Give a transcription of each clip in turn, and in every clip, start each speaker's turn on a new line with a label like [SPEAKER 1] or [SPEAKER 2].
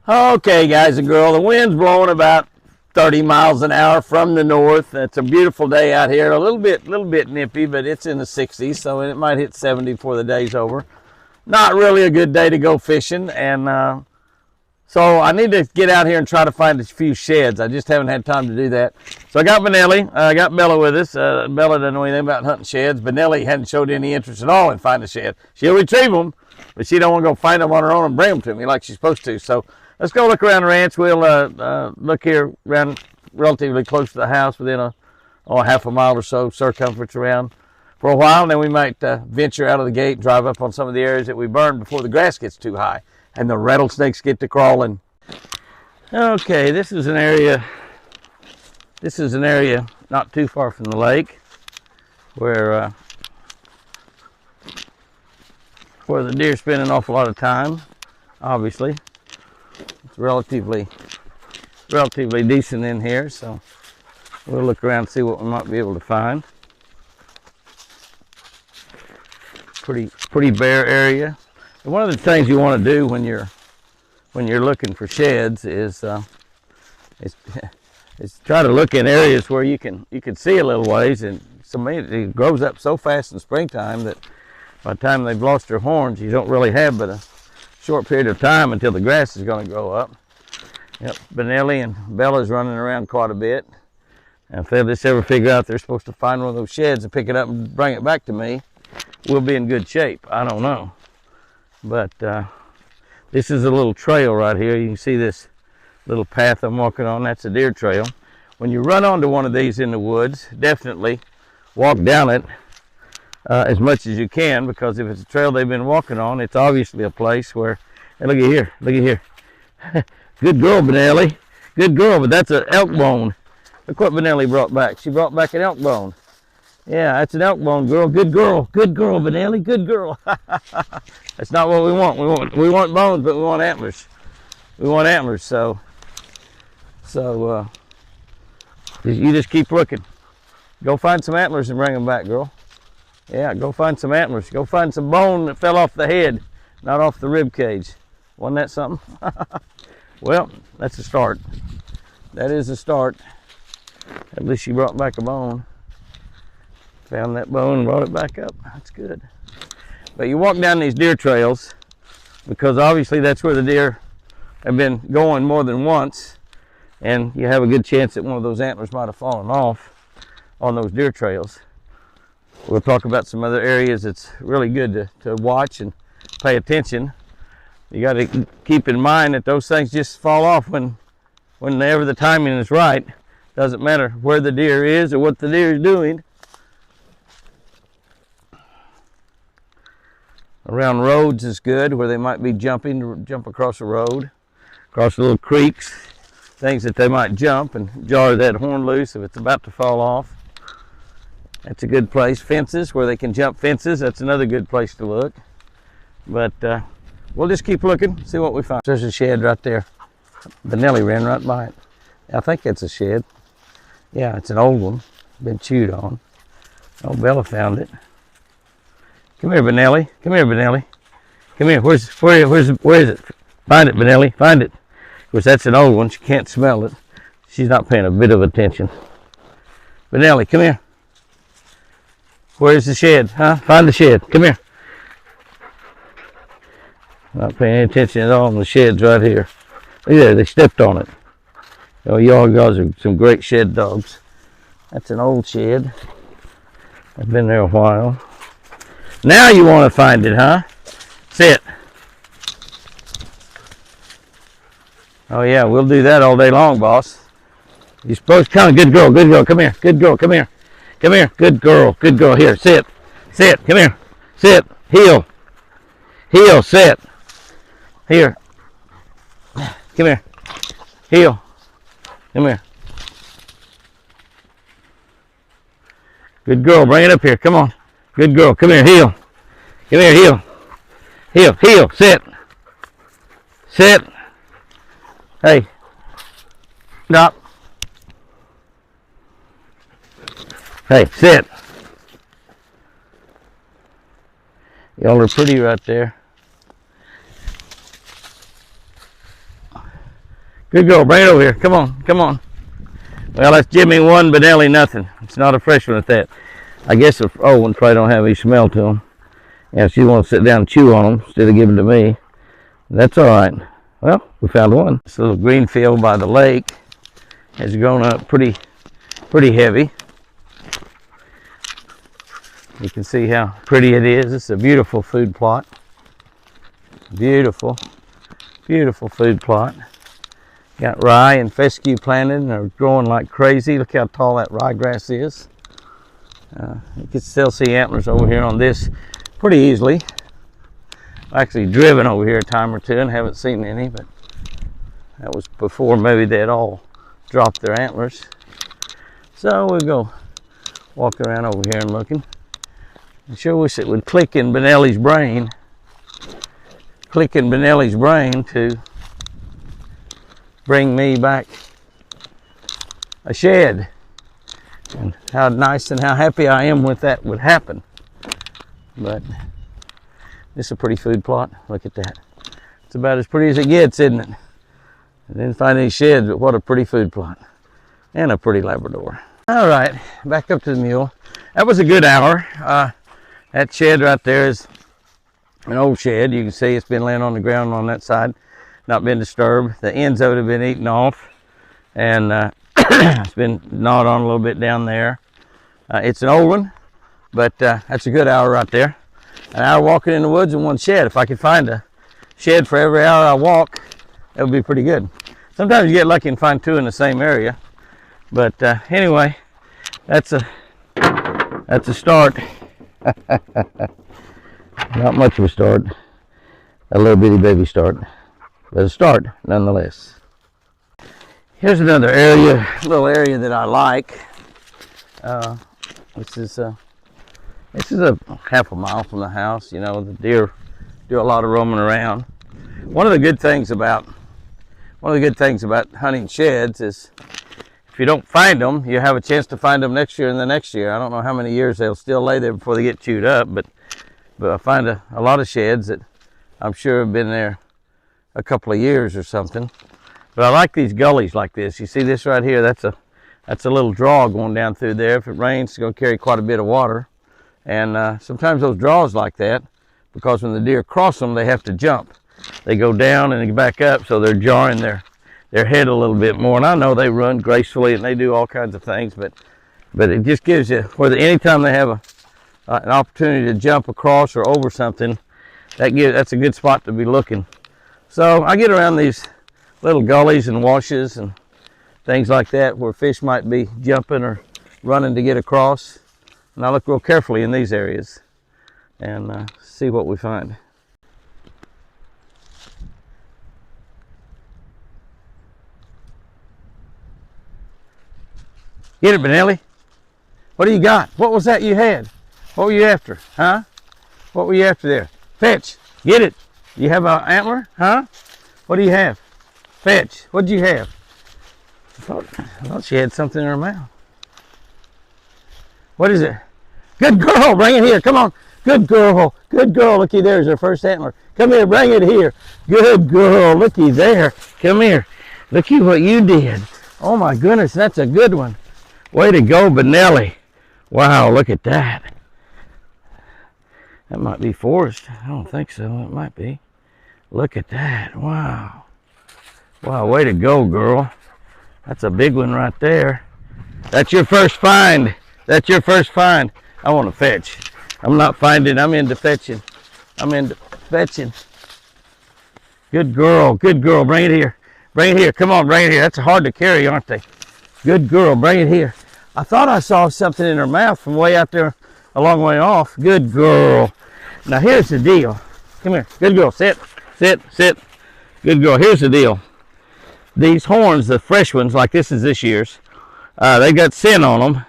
[SPEAKER 1] Okay, guys and girl, the wind's blowing about 30 miles an hour from the north. It's a beautiful day out here. A little bit nippy, but it's in the 60s, so it might hit 70 before the day's over. Not really a good day to go fishing, and so I need to get out here and try to find a few sheds. I just haven't had time to do that. So I got Benelli, I got Bella with us. Bella doesn't know anything about hunting sheds. Benelli hadn't showed any interest at all in finding a shed. She'll retrieve them, but she don't want to go find them on her own and bring them to me like she's supposed to. So let's go look around the ranch. We'll look here around relatively close to the house, within a half a mile or so circumference around for a while, and then we might venture out of the gate and drive up on some of the areas that we burn before the grass gets too high and the rattlesnakes get to crawling. Okay, this is an area not too far from the lake where the deer spend an awful lot of time. Obviously, it's relatively decent in here, so we'll look around and see what we might be able to find. Pretty bare area. And one of the things you want to do when you're looking for sheds is try to look in areas where you can see a little ways, and it grows up so fast in springtime that by the time they've lost their horns, you don't really have but a short period of time until the grass is going to grow up. Yep, Benelli and Bella's running around quite a bit. And if they just ever figure out they're supposed to find one of those sheds and pick it up and bring it back to me, we'll be in good shape. I don't know. But this is a little trail right here. You can see this little path I'm walking on. That's a deer trail. When you run onto one of these in the woods, definitely walk down it as much as you can, because if it's a trail they've been walking on, it's obviously a place where, hey, look at here. Good girl, Benelli. Good girl, but that's an elk bone. Look what Benelli brought back. She brought back an elk bone. Yeah, that's an elk bone, girl. Good girl, Benelli. Good girl. That's not what we want. We want bones, but we want antlers. We want antlers. So you just keep looking. Go find some antlers and bring them back, girl. Yeah, go find some antlers. Go find some bone that fell off the head, not off the rib cage. Wasn't that something? Well, that's a start. That is a start. At least she brought back a bone. Found that bone and brought it back up. That's good. But you walk down these deer trails because obviously that's where the deer have been going more than once, and you have a good chance that one of those antlers might have fallen off on those deer trails. We'll talk about some other areas that's really good to watch and pay attention. You got to keep in mind that those things just fall off whenever the timing is right. Doesn't matter where the deer is or what the deer is doing. Around roads is good, where they might be jumping to jump across a road, across little creeks, things that they might jump and jar that horn loose if it's about to fall off. That's a good place. Fences, where they can jump fences, that's another good place to look. But we'll just keep looking, see what we find. There's a shed right there. Benelli ran right by it. I think that's a shed. Yeah, it's an old one, been chewed on. Oh, Bella found it. Come here, Benelli. Come here, Benelli. Come here. Where is it? Find it, Benelli. Find it. Of course, that's an old one. She can't smell it. She's not paying a bit of attention. Benelli, come here. Where's the shed? Huh? Find the shed. Come here. Not paying any attention at all on the sheds right here. Look there. They stepped on it. Oh, y'all guys are some great shed dogs. That's an old shed. I've been there a while. Now you want to find it, huh? Sit. Oh yeah, we'll do that all day long, boss. You're supposed to come. Good girl, come here. Good girl, come here. Come here, good girl. Here, sit. Sit, come here. Sit, heel. Heel, sit. Here. Come here. Heel. Come here. Good girl, bring it up here, come on. Good girl, come here, heel. Come here, heel. Heel, sit. Sit. Hey. Stop. Hey, sit. Y'all are pretty right there. Good girl, bring it over here. Come on, come on. Well, that's Jimmy 1, Benelli nothing. It's not a fresh one at that. I guess the old ones probably don't have any smell to them. Yeah, she wants to sit down and chew on them instead of giving them to me. That's all right. Well, we found one. This little green field by the lake has grown up pretty heavy. You can see how pretty it is. It's a beautiful food plot. Beautiful, beautiful food plot. Got rye and fescue planted and they're growing like crazy. Look how tall that ryegrass is. You can still see antlers over here on this pretty easily. I've actually driven over here a time or two and haven't seen any, but that was before maybe they'd all dropped their antlers. So we'll go walking around over here and looking. I sure wish it would click in Benelli's brain. Click in Benelli's brain to bring me back a shed. And how nice and how happy I am with that would happen. But this is a pretty food plot. Look at that. It's about as pretty as it gets, isn't it? I didn't find any sheds, but what a pretty food plot. And a pretty Labrador. All right, back up to the mule. That was a good hour. That shed right there is an old shed. You can see it's been laying on the ground on that side, not been disturbed. The ends of it have been eaten off, and it's been gnawed on a little bit down there. It's an old one, but that's a good hour right there. An hour walking in the woods and one shed. If I could find a shed for every hour I walk, that would be pretty good. Sometimes you get lucky and find two in the same area. But anyway, that's a start. Not much of a start. A little bitty baby start. But a start nonetheless. Here's another area, little area that I like. This is a half a mile from the house. You know, the deer do a lot of roaming around. One of the good things about hunting sheds is if you don't find them, you have a chance to find them next year and the next year. I don't know how many years they'll still lay there before they get chewed up, but I find a lot of sheds that I'm sure have been there a couple of years or something. But I like these gullies like this. You see this right here? That's a little draw going down through there. If it rains, it's going to carry quite a bit of water. And sometimes those draws like that, because when the deer cross them, they have to jump. They go down and they back up, so they're jarring their head a little bit more. And I know they run gracefully and they do all kinds of things, but it just gives you, whether anytime they have an opportunity to jump across or over something, that's a good spot to be looking. So I get around these little gullies and washes and things like that where fish might be jumping or running to get across. And I look real carefully in these areas and see what we find. Get it, Benelli. What do you got? What was that you had? What were you after? Huh? What were you after there? Fetch. Get it. You have an antler? Huh? What do you have? Fetch. What did you have? I thought she had something in her mouth. What is it? Good girl. Bring it here. Come on. Good girl. Good girl. Looky, there's her first antler. Come here. Bring it here. Good girl. Looky there. Come here. Looky what you did. Oh my goodness. That's a good one. Way to go, Benelli. Wow, look at that. That might be forest. I don't think so. It might be. Look at that. Wow. Wow, way to go, girl. That's a big one right there. That's your first find. That's your first find. I want to fetch. I'm not finding. I'm into fetching. I'm into fetching. Good girl. Good girl. Bring it here. Bring it here. Come on, bring it here. That's hard to carry, aren't they? Good girl. Bring it here. I thought I saw something in her mouth from way out there a long way off. Good girl. Now here's the deal. Come here. Good girl. Sit. Sit. Sit. Good girl. Here's the deal. These horns, the fresh ones, like this is this year's, they got sin on them,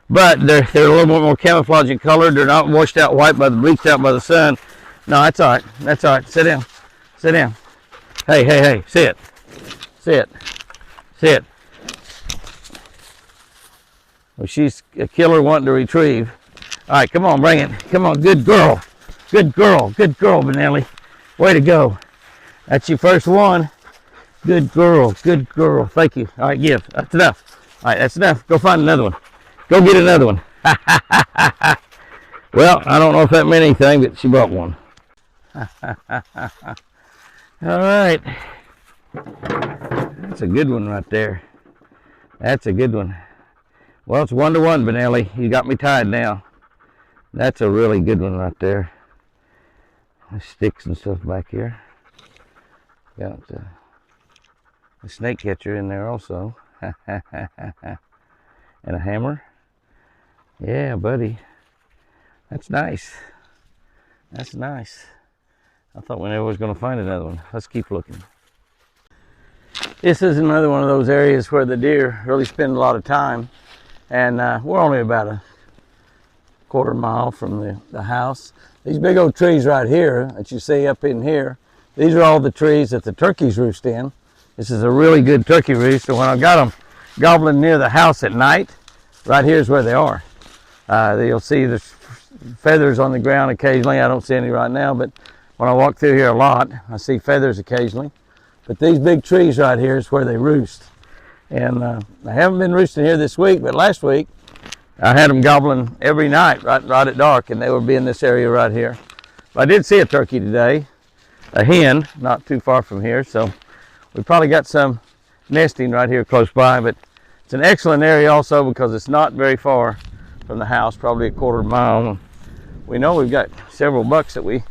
[SPEAKER 1] but they're a little bit more camouflage in color. They're not washed out white bleached out by the sun. No, that's all right. That's all right. Sit down. Sit down. Hey, hey, hey. Sit. Sit. Sit. Well, she's a killer wanting to retrieve. All right, come on, bring it. Come on, good girl. Good girl. Good girl, Benelli. Way to go. That's your first one. Good girl, good girl. Thank you. All right, give. That's enough. All right, that's enough. Go find another one. Go get another one. Well, I don't know if that meant anything, but she brought one. All right. That's a good one right there. That's a good one. Well, it's 1-to-1, Benelli. You got me tied now. That's a really good one right there. There's sticks and stuff back here. Got a snake catcher in there also. And a hammer. Yeah, buddy. That's nice. That's nice. I thought we never was going to find another one. Let's keep looking. This is another one of those areas where the deer really spend a lot of time. And we're only about a quarter mile from the house. These big old trees right here that you see up in here, these are all the trees that the turkeys roost in. This is a really good turkey roost. So when I got them gobbling near the house at night, right here's where they are. You'll see there's feathers on the ground occasionally. I don't see any right now, but when I walk through here a lot, I see feathers occasionally. But these big trees right here is where they roost. And I haven't been roosting here this week, but last week I had them gobbling every night right at dark, and they would be in this area right here. But I did see a turkey today, a hen, not too far from here, so we probably got some nesting right here close by. But it's an excellent area also because it's not very far from the house, probably a quarter mile. We know we've got several bucks that we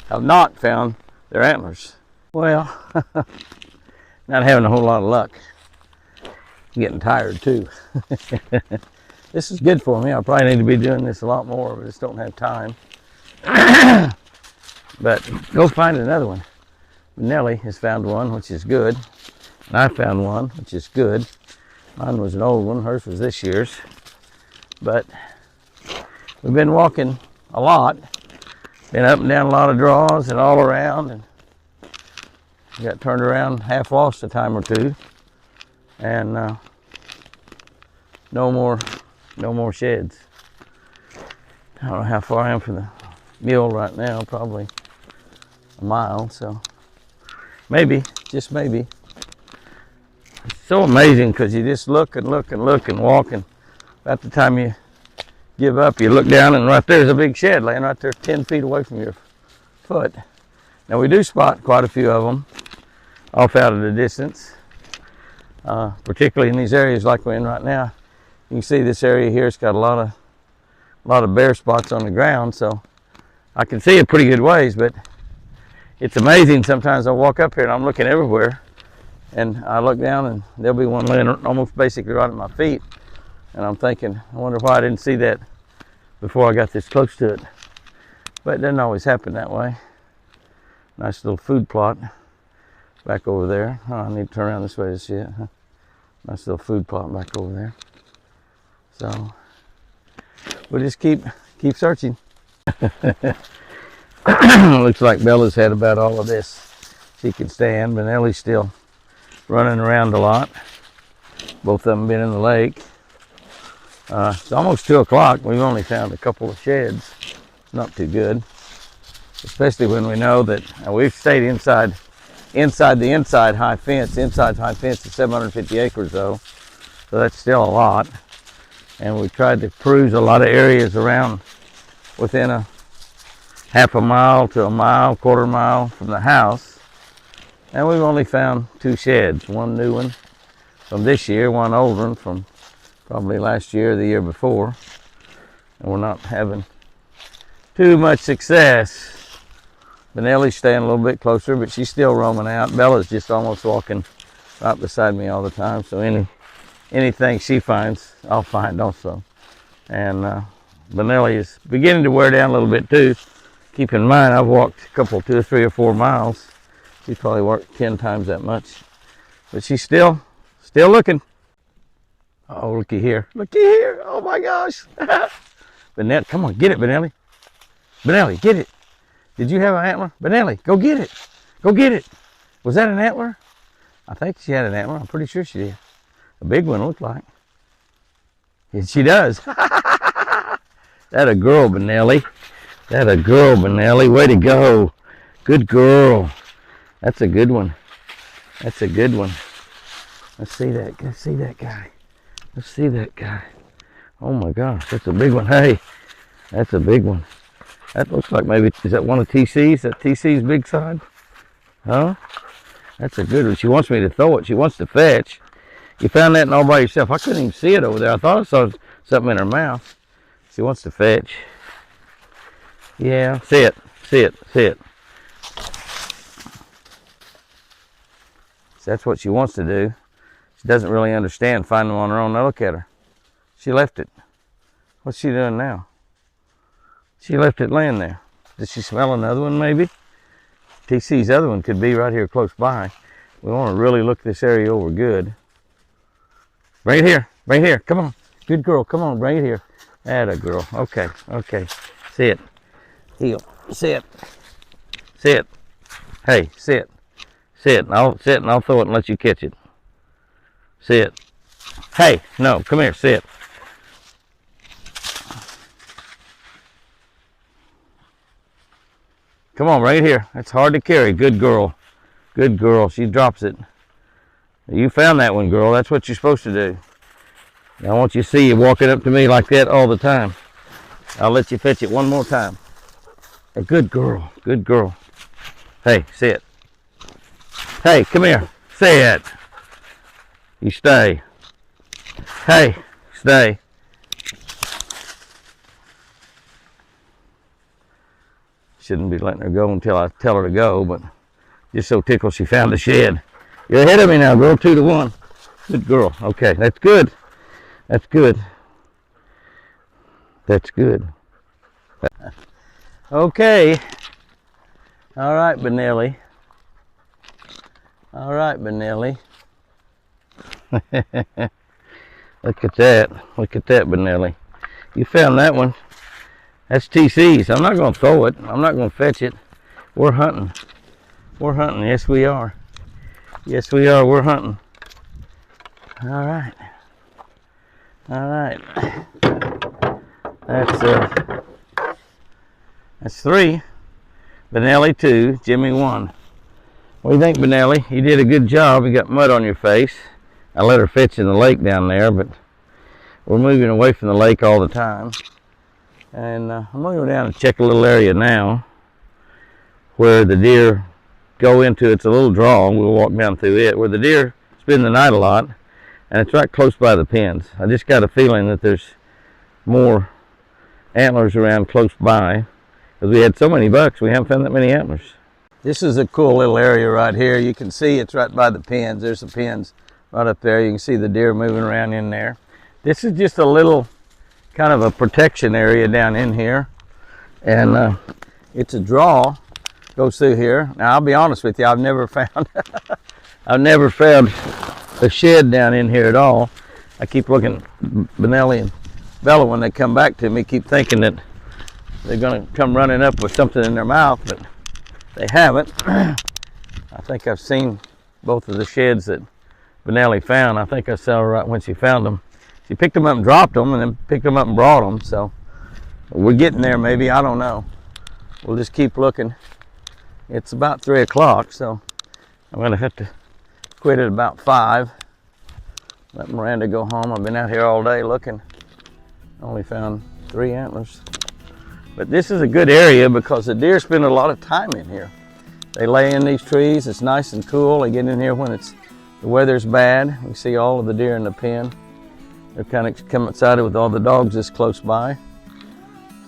[SPEAKER 1] have not found their antlers. Well, not having a whole lot of luck. I'm getting tired too. This is good for me. I probably need to be doing this a lot more, but I just don't have time. But go find another one. Benelli has found one, which is good. And I found one, which is good. Mine was an old one. Hers was this year's. But we've been walking a lot. Been up and down a lot of draws and all around. And got turned around, half lost a time or two. And no more sheds. I don't know how far I am from the mill right now, probably a mile, so maybe, just maybe. It's so amazing because you just look and look and look and walk, and about the time you give up, you look down and right there's a big shed laying right there 10 feet away from your foot. Now we do spot quite a few of them off out of the distance, particularly in these areas like we're in right now. You can see this area here, it's got a lot of bare spots on the ground, so I can see it pretty good ways. But it's amazing, sometimes I walk up here and I'm looking everywhere, and I look down and there'll be one laying almost basically right at my feet, and I'm thinking, I wonder why I didn't see that before I got this close to it. But it doesn't always happen that way. Nice little food plot back over there. Oh, I need to turn around this way to see it. Nice little food plot back over there. So we'll just keep searching. Looks like Bella's had about all of this she can stand. Benelli's still running around a lot. Both of them been in the lake. It's almost 2 o'clock. We've only found a couple of sheds. Not too good, especially when we know that we've stayed inside the inside high fence. Inside high fence is 750 acres though, so that's still a lot. And we tried to cruise a lot of areas around within a half a mile to a mile, quarter mile from the house. And we've only found 2 sheds, one new one from this year, one old one from probably last year or the year before. And we're not having too much success. Benelli's staying a little bit closer, but she's still roaming out. Bella's just almost walking right beside me all the time, so anything she finds, I'll find also. And Benelli is beginning to wear down a little bit too. Keep in mind, I've walked a couple, 2 or 3 or 4 miles. She's probably worked 10 times that much, but she's still looking. Oh, looky here, oh my gosh. Benelli, come on, get it, Benelli. Benelli, get it. Did you have an antler? Benelli, go get it. Go get it. Was that an antler? I think she had an antler. I'm pretty sure she did. A big one, looked like. And she does. That a girl, Benelli. That a girl, Benelli. Way to go. Good girl. That's a good one. That's a good one. Let's see that. Let's see that guy. Let's see that guy. Oh my gosh, that's a big one. Hey, that's a big one. That looks like maybe, is that one of TC's? That TC's big side? Huh? That's a good one. She wants me to throw it. She wants to fetch. You found that all by yourself. I couldn't even see it over there. I thought I saw something in her mouth. She wants to fetch. Yeah, see it. See it. See it. So that's what she wants to do. She doesn't really understand finding them on her own. Now look at her. She left it. What's she doing now? She left it laying there. Did she smell another one maybe? TC's other one could be right here close by. We want to really look this area over good. Right here. Right here. Come on. Good girl. Come on. Right here. Atta girl. Okay. Okay. Sit. Heel. Sit. Sit. Hey, sit. Sit. I'll sit and I'll throw it and let you catch it. Sit. Hey, no, come here, sit. Come on, right here. It's hard to carry. Good girl. Good girl. She drops it. You found that one, girl. That's what you're supposed to do. I want you to see you walking up to me like that all the time. I'll let you fetch it one more time. A good girl. Good girl. Hey, sit. Hey, come here. Sit. You stay. Hey, stay. Shouldn't be letting her go until I tell her to go, but just so tickled she found the shed. You're ahead of me now, girl. 2-1. Good girl. Okay, that's good. That's good. That's good. Okay. All right, Benelli. All right, Benelli. Look at that. Look at that, Benelli. You found that one. That's TC's. I'm not going to throw it. I'm not going to fetch it. We're hunting. We're hunting. Yes, we are. Yes, we are. We're hunting. All right. All right. That's 3. Benelli 2. Jimmy 1. What do you think, Benelli? You did a good job. You got mud on your face. I let her fetch in the lake down there, but we're moving away from the lake all the time. And I'm going to go down and check a little area now where the deer go into. It's a little draw. We'll walk down through it where the deer spend the night a lot, and it's right close by the pens. I just got a feeling that there's more antlers around close by because we had so many bucks. We haven't found that many antlers. This is a cool little area right here. You can see it's right by the pens. There's the pens right up there. You can see the deer moving around in there. This is just a little kind of a protection area down in here. And it's a draw, goes through here. Now I'll be honest with you, I've never found a shed down in here at all. I keep looking, Benelli and Bella, when they come back to me, keep thinking that they're gonna come running up with something in their mouth, but they haven't. I think I've seen both of the sheds that Benelli found. I think I saw her right when she found them. She picked them up and dropped them and then picked them up and brought them. So we're getting there maybe, I don't know. We'll just keep looking. It's about 3 o'clock, so I'm gonna have to quit at about 5. Let Miranda go home. I've been out here all day looking. Only found 3 antlers. But this is a good area because the deer spend a lot of time in here. They lay in these trees. It's nice and cool. They get in here when the weather's bad. We see all of the deer in the pen. They're kind of come excited with all the dogs this close by.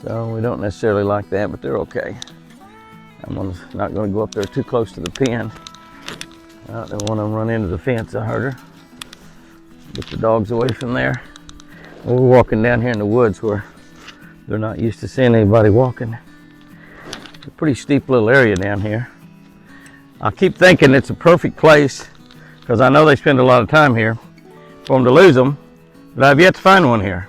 [SPEAKER 1] So we don't necessarily like that, but they're okay. I'm not going to go up there too close to the pen. I don't want them run into the fence. I heard her. Get the dogs away from there. We're walking down here in the woods where they're not used to seeing anybody walking. It's a pretty steep little area down here. I keep thinking it's a perfect place because I know they spend a lot of time here for them to lose them, but I've yet to find one here.